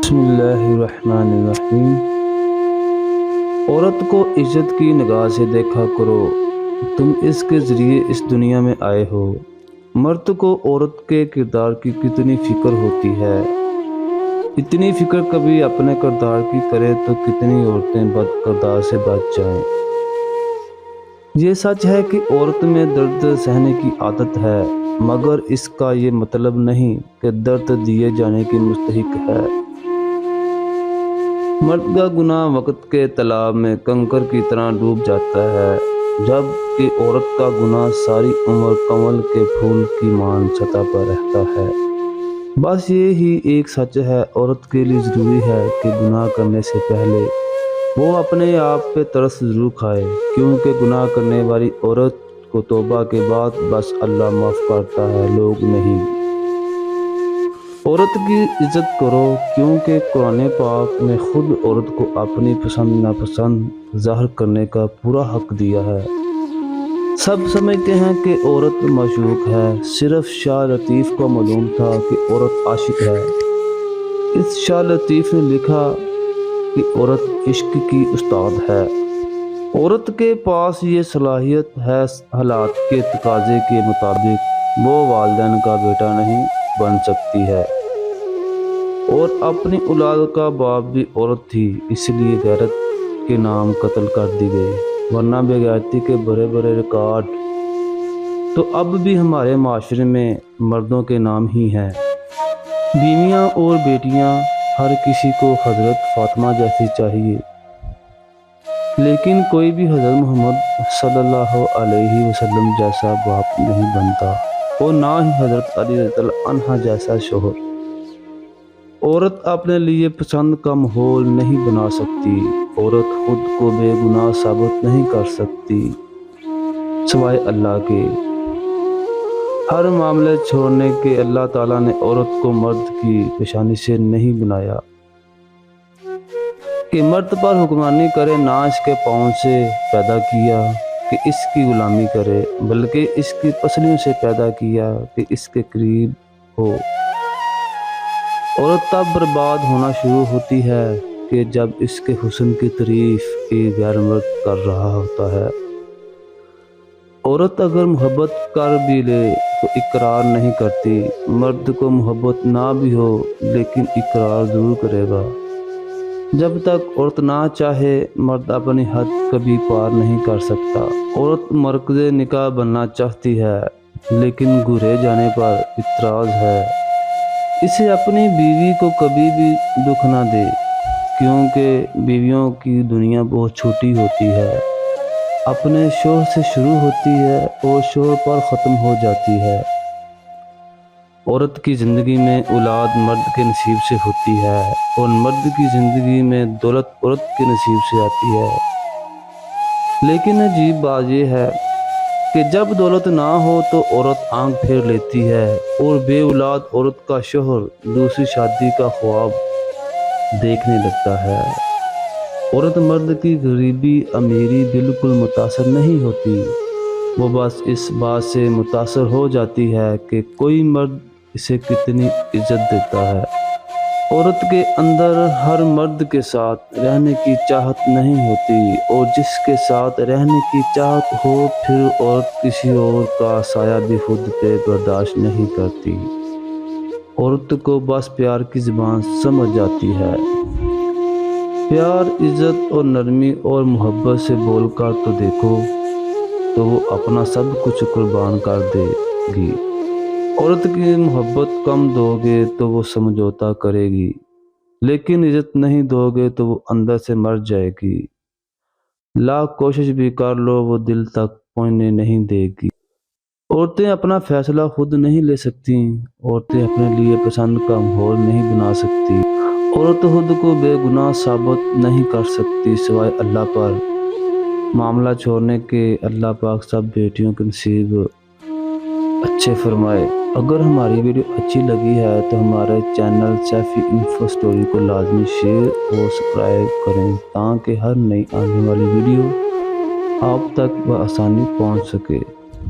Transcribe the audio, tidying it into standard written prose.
بسم اللہ الرحمن الرحیم۔ عورت کو عزت کی نگاہ سے دیکھا کرو، تم اس کے ذریعے اس دنیا میں آئے ہو۔ مرد کو عورت کے کردار کی کتنی فکر ہوتی ہے، اتنی فکر کبھی اپنے کردار کی کرے تو کتنی عورتیں بد کردار سے بچ جائیں۔ یہ سچ ہے کہ عورت میں درد سہنے کی عادت ہے، مگر اس کا یہ مطلب نہیں کہ درد دیے جانے کی مستحق ہے۔ مرد کا گناہ وقت کے تالاب میں کنکر کی طرح ڈوب جاتا ہے، جب کہ عورت کا گناہ ساری عمر کنول کے پھول کی مان سطح پر رہتا ہے۔ بس یہی ایک سچ ہے، عورت کے لیے ضروری ہے کہ گناہ کرنے سے پہلے وہ اپنے آپ پہ ترس ضرور کھائے، کیونکہ گناہ کرنے والی عورت کو توبہ کے بعد بس اللہ معاف کرتا ہے، لوگ نہیں۔ عورت کی عزت کرو، کیونکہ قرآن پاک نے خود عورت کو اپنی پسند ناپسند ظاہر کرنے کا پورا حق دیا ہے۔ سب سمجھتے ہیں کہ عورت معشوق ہے، صرف شاہ لطیف کو معلوم تھا کہ عورت عاشق ہے۔ اس شاہ لطیف نے لکھا کہ عورت عشق کی استاد ہے۔ عورت کے پاس یہ صلاحیت ہے، حالات کے تقاضے کے مطابق وہ والدین کا بیٹا نہیں بن سکتی ہے، اور اپنی اولاد کا باپ بھی عورت تھی، اس لیے غیرت کے نام قتل کر دی گئی، ورنہ بے غیرتی کے بڑے بڑے ریکارڈ تو اب بھی ہمارے معاشرے میں مردوں کے نام ہی ہیں۔ بیویاں اور بیٹیاں ہر کسی کو حضرت فاطمہ جیسی چاہیے، لیکن کوئی بھی حضرت محمد صلی اللہ علیہ وسلم جیسا باپ نہیں بنتا، اور نہ ہی حضرت علی رضی اللہ عنہ جیسا شوہر۔ عورت اپنے لیے پسند کا ماحول نہیں بنا سکتی، عورت خود کو بے گناہ ثابت نہیں کر سکتی سوائے اللہ کے۔ ہر معاملے چھوڑنے کے اللہ تعالیٰ نے عورت کو مرد کی پیشانی سے نہیں بنایا کہ مرد پر حکمرانی کرے، نہ اس کے پاؤں سے پیدا کیا کہ اس کی غلامی کرے، بلکہ اس کی پسلیوں سے پیدا کیا کہ اس کے قریب ہو۔ عورت تب برباد ہونا شروع ہوتی ہے کہ جب اس کے حسن کی تعریف ایک غیر مرد کر رہا ہوتا ہے۔ عورت اگر محبت کر بھی لے تو اقرار نہیں کرتی، مرد کو محبت نہ بھی ہو لیکن اقرار ضرور کرے گا۔ جب تک عورت نہ چاہے، مرد اپنی حد کبھی پار نہیں کر سکتا۔ عورت مرکز نکاح بننا چاہتی ہے، لیکن گھرے جانے پر اعتراض ہے۔ اسے اپنی بیوی کو کبھی بھی دکھ نہ دے، کیونکہ بیویوں کی دنیا بہت چھوٹی ہوتی ہے، اپنے شوہر سے شروع ہوتی ہے اور شوہر پر ختم ہو جاتی ہے۔ عورت کی زندگی میں اولاد مرد کے نصیب سے ہوتی ہے، اور مرد کی زندگی میں دولت عورت کے نصیب سے آتی ہے۔ لیکن عجیب بات یہ ہے کہ جب دولت نہ ہو تو عورت آنکھ پھیر لیتی ہے، اور بے اولاد عورت کا شوہر دوسری شادی کا خواب دیکھنے لگتا ہے۔ عورت مرد کی غریبی امیری بالکل متاثر نہیں ہوتی، وہ بس اس بات سے متاثر ہو جاتی ہے کہ کوئی مرد اسے کتنی عزت دیتا ہے۔ عورت کے اندر ہر مرد کے ساتھ رہنے کی چاہت نہیں ہوتی، اور جس کے ساتھ رہنے کی چاہت ہو پھر عورت کسی اور کا سایہ بھی خود پہ برداشت نہیں کرتی۔ عورت کو بس پیار کی زبان سمجھ جاتی ہے۔ پیار، عزت اور نرمی اور محبت سے بول کر تو دیکھو، تو وہ اپنا سب کچھ قربان کر دے گی۔ عورت کی محبت کم دو گے تو وہ سمجھوتا کرے گی، لیکن عزت نہیں دو گے تو وہ اندر سے مر جائے گی۔ لاکھ کوشش بھی کر لو، وہ دل تک پہنچنے نہیں دے گی۔ عورتیں اپنا فیصلہ خود نہیں لے سکتی، عورتیں اپنے لیے پسند کا ماحول نہیں بنا سکتی، عورت خود کو بے گناہ ثابت نہیں کر سکتی سوائے اللہ پر۔ معاملہ چھوڑنے کے اللہ پاک سب بیٹیوں کے نصیب اچھے فرمائے۔ اگر ہماری ویڈیو اچھی لگی ہے تو ہمارے چینل سیفی انفو سٹوری کو لازمی شیئر اور سبسکرائب کریں، تاکہ ہر نئی آنے والی ویڈیو آپ تک بآسانی پہنچ سکے۔